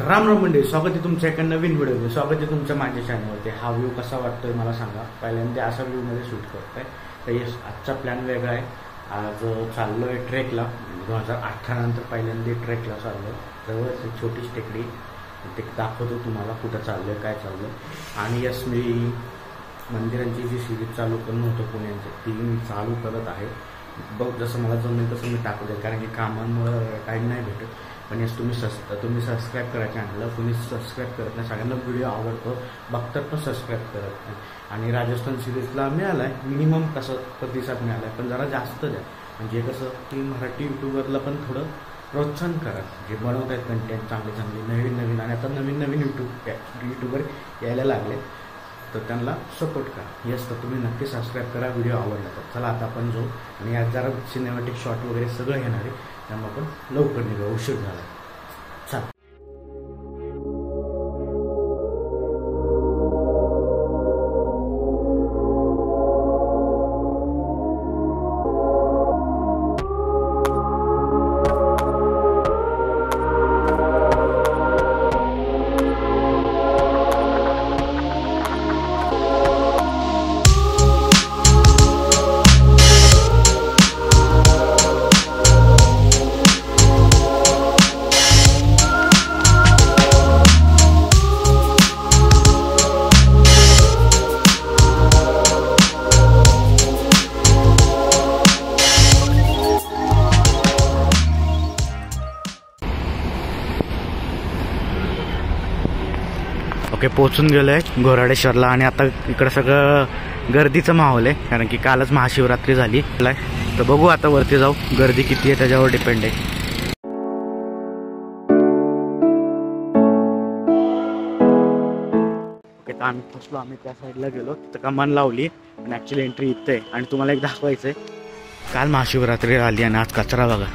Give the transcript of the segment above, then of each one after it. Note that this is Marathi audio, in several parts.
राम राम मंडळी, स्वागत आहे तुमच्या एका नवीन व्हिडिओ. स्वागत आहे तुमच्या माझ्या चॅनलवरती. हा व्ह्यू कसा वाटतोय मला सांगा. पहिल्यांदा असा व्ह्यूमध्ये शूट करतोय तर यस, आजचा प्लॅन वेगळा आहे. आज चाललो आहे ट्रेकला. 2018 नंतर पहिल्यांदा ट्रेकला चाललो. जवळच एक छोटीच टेकडी, ते दाखवतो तुम्हाला कुठं चाललो आहे, काय चाललं आहे. आणि यस, मी मंदिरांची जी सिरीज चालू करणं होतं पुण्याची, ती मी चालू करत आहे. बघ, जसं मला जमेल तसं मी टाकू दे, कारण की कामांमुळं टाईम नाही भेटत. पण यस, तुम्ही सबस्क्राईब करा चॅनलला. तुम्ही सबस्क्राईब करत नाही, सगळ्यांना व्हिडिओ आवडतो, बघतात पण सबस्क्राईब करत नाही. आणि राजस्थान सिरीजला मिळाला आहे मिनिमम कसं प्रतिसाद मिळाला आहे, पण जरा जास्त द्या. म्हणजे कसं की मराठी यूट्यूबरला पण थोडं प्रोत्साहन करा, जे बनवत आहेत कंटेंट चांगले नवीन. आणि आता नवीन यूट्यूबर यायला लागले, तर त्यांना सपोर्ट करा. यस, तर तुम्ही नक्की सबस्क्राईब करा, व्हिडिओ आवडला तर. चला आता आपण जाऊ. आणि आज जरा सिनेमॅटिक शॉट वगैरे सगळं येणार आहे, त्यामुळे आपण लवकर निघू, उशीर झाला. चला. ओके, पोचून गेलो आहे घोराडेश्वरला. आणि आता इकडं सगळं गर्दीचं माहोल आहे, कारण की कालच महाशिवरात्री झाली. तर बघू आता वरती जाऊ, गर्दी किती आहे त्याच्यावर डिपेंड आहे. ओके, तर आम्ही पोचलो. आम्ही त्या साईडला गेलो, तिथं कमान लावली आणि ॲक्च्युली एंट्री इथं आहे. आणि तुम्हाला एक दाखवायचं आहे, काल महाशिवरात्री आली आणि आज कचरा बघा.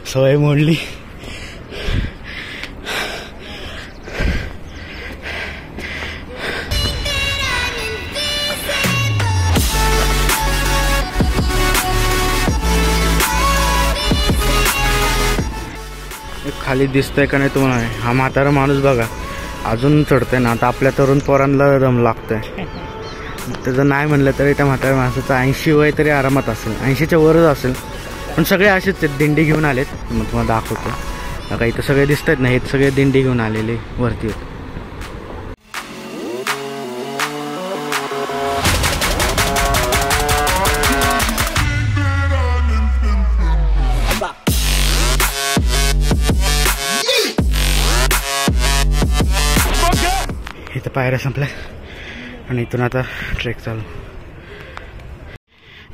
सवय मोडली. खाली दिसतंय का नाही तुम्हाला? हा म्हातारा माणूस बघा अजून चढतंय ना. आता आपल्या तरुण पोरांना दम लागतंय. त्याचं नाही म्हणलं तरी त्या म्हाताऱ्या माणसाचं 80 वय तरी आरामात असेल, 80च्या वरच असेल. पण सगळे असेच दिंडी घेऊन आलेत. मग तुम्हाला दाखवतो. आता इथं सगळे दिसत आहेत ना, हे सगळे दिंडी घेऊन आलेले वरती आहेत. इथं पायऱ्या संपल्या आणि इथून आता ट्रेक चालू.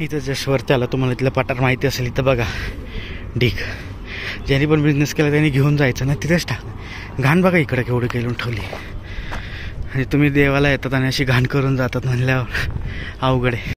इथं जस्ट वरती आला. तुम्हाला इथलं पठार माहिती असेल. इथं बघा ढीक, ज्यांनी पण बिझनेस केला त्यांनी घेऊन जायचं ना, तिथेच टाक. घाण बघा इकडे केवढी केलून ठेवली. आणि तुम्ही देवाला येतात आणि अशी घाण करून जातात म्हणल्यावर अवघड आहे.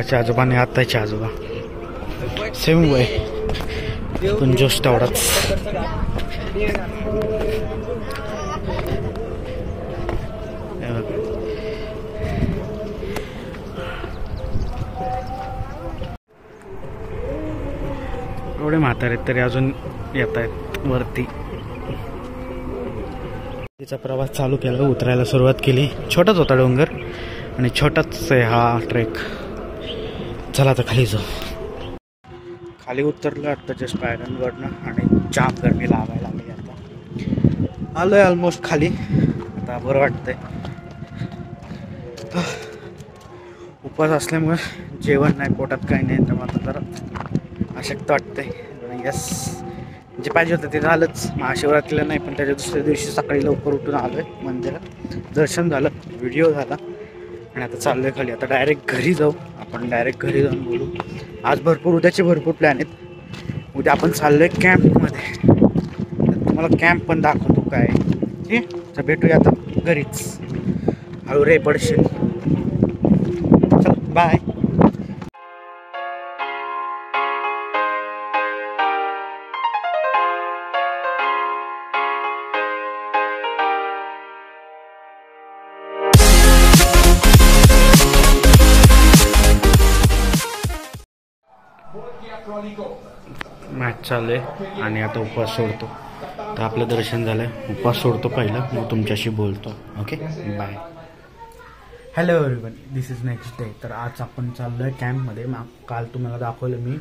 तेव्हाचे आजोबा आणि आत्ताचे आजोबा सेम वय, पण जोश तेवढाच. एवढे म्हातारे तरी अजून येत आहेत वरती. तिचा प्रवास चालू केला, उतरायला सुरुवात केली. छोटाच होता डोंगर आणि छोटाच आहे हा ट्रेक. चला आता खाली जाऊ. खाली उतरलं आता जस्ट पायऱ्यांवरनं आणि जाम गरमी लावायला लागली. आता आलोय ऑलमोस्ट खाली. आता बरं वाटतंय. उपवास असल्यामुळे जेवण नाही, पोटात काही नाही, त्यामुळे आता जरा अशक्त वाटतंय. यस, जे पाहिजे होतं ते झालंच. महाशिवरात्रीला नाही, पण त्याच्या दुसऱ्या दिवशी सकाळी लवकर उठून आलोय मंदिरात. दर्शन झालं, व्हिडिओ झाला आणि आता चाललोय खाली. आता डायरेक्ट घरी जाऊ. आपण डायरेक्ट घरी जाऊन बोलू. आज भरपूर, उद्याचे भरपूर प्लॅन आहेत. उद्या आपण चाललोय कॅम्पमध्ये. तुम्हाला कॅम्प पण दाखवतो काय. ठीक, तर भेटूया आता घरीच. हळू रे पडशील. चल बाय. मॅच चालू आहे आणि आता उपवास सोडतो. तर आपलं दर्शन झालं, उपवास सोडतो पहिलं, मग तुमच्याशी बोलतो. Okay bye. Hello everyone, this is next day. तर आज आपण चाललो आहे कॅम्पमध्ये. काल तुम्हाला दाखवलं मी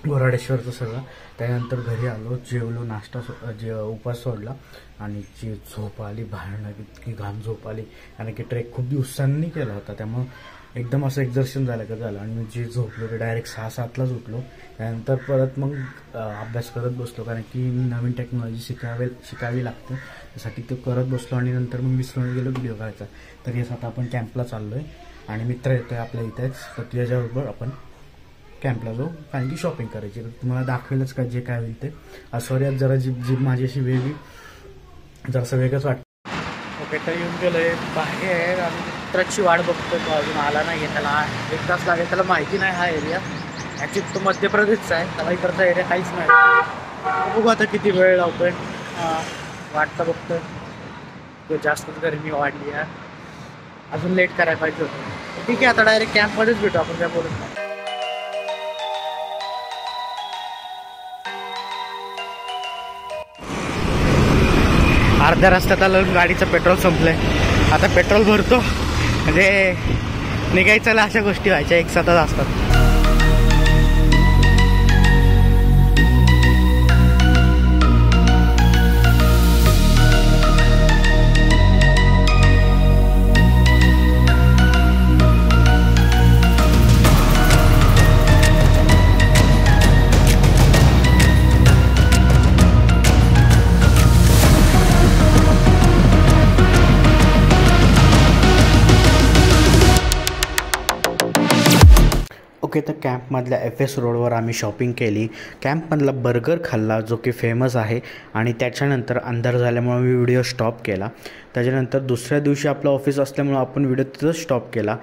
घोराडेश्वरचं सगळं. त्यानंतर घरी आलो, जेवलो, नाश्ता उपवास सोडला आणि जी झोप आली भयानक, इतकी घाम झोप आली. कारण की ट्रेक खूप दिवसांनी केला होता, त्यामुळं एकदम असं एक्झर्शन झालं का झालं. आणि मी जे झोपलो ते डायरेक्ट 6-7लाच उठलो. त्यानंतर परत मग अभ्यास करत बसलो, कारण की नवीन टेक्नॉलॉजी शिकावी लागते, त्यासाठी ते करत बसलो. आणि नंतर मग विसरून गेलो व्हिडिओ करायचा. तर हेच आता आपण कॅम्पला चाललो आहे आणि मित्र येतो आहे आपल्या इथेच. तर त्याच्याबरोबर आपण कॅम्पला जाऊ, कारण की शॉपिंग करायची. तर तुम्हाला दाखवेलच का जे काय होईल ते. सॉरी आज जरा जीभ माझी अशी वेगळी, जरासं वेगळंच वाटतं. ओके, तर येऊन गेलो आहे बाहेर आणि मित्राची वाट बघतोय. तो अजून आला नाही आहे. त्याला 1 तास लागेल. त्याला माहिती नाही हा एरिया. ॲक्च्युली तो मध्य प्रदेशचा आहे, त्याला इकडचा एरिया काहीच नाही. बघू आता किती वेळ लावतोय. वाटतं बघतोय जास्तच गरमी वाढली आहे. अजून लेट करायला पाहिजे होतं. ठीक आहे, आता डायरेक्ट कॅम्पमध्येच भेटू आपण, काय बोलत नाही. अर्ध्या रस्त्यात आलं, गाडीचं पेट्रोल संपलंय. आता पेट्रोल भरतो म्हणजे निघायचं. अशा गोष्टी व्हायच्या एक साथच असतात. ओके, तर कॅम्पमधल्या FS रोडवर आम्ही शॉपिंग केली. कॅम्पमधला बर्गर खाल्ला, जो की फेमस आहे. आणि त्याच्यानंतर अंधार झाल्यामुळे मी व्हिडिओ स्टॉप केला. त्याच्यानंतर दुसऱ्या दिवशी आपलं ऑफिस असल्यामुळं आपण व्हिडिओ तिथंच स्टॉप केला.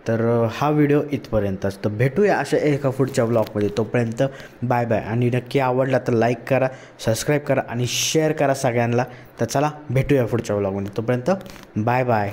तर हा व्हिडिओ इथपर्यंतच. तर भेटूया अशा एका पुढच्या ब्लॉगमध्ये. तोपर्यंत बाय बाय. आणि नक्की आवडला तर लाईक करा, सबस्क्राईब करा आणि शेअर करा सगळ्यांना. तर चला भेटूया पुढच्या ब्लॉगमध्ये. तोपर्यंत बाय बाय.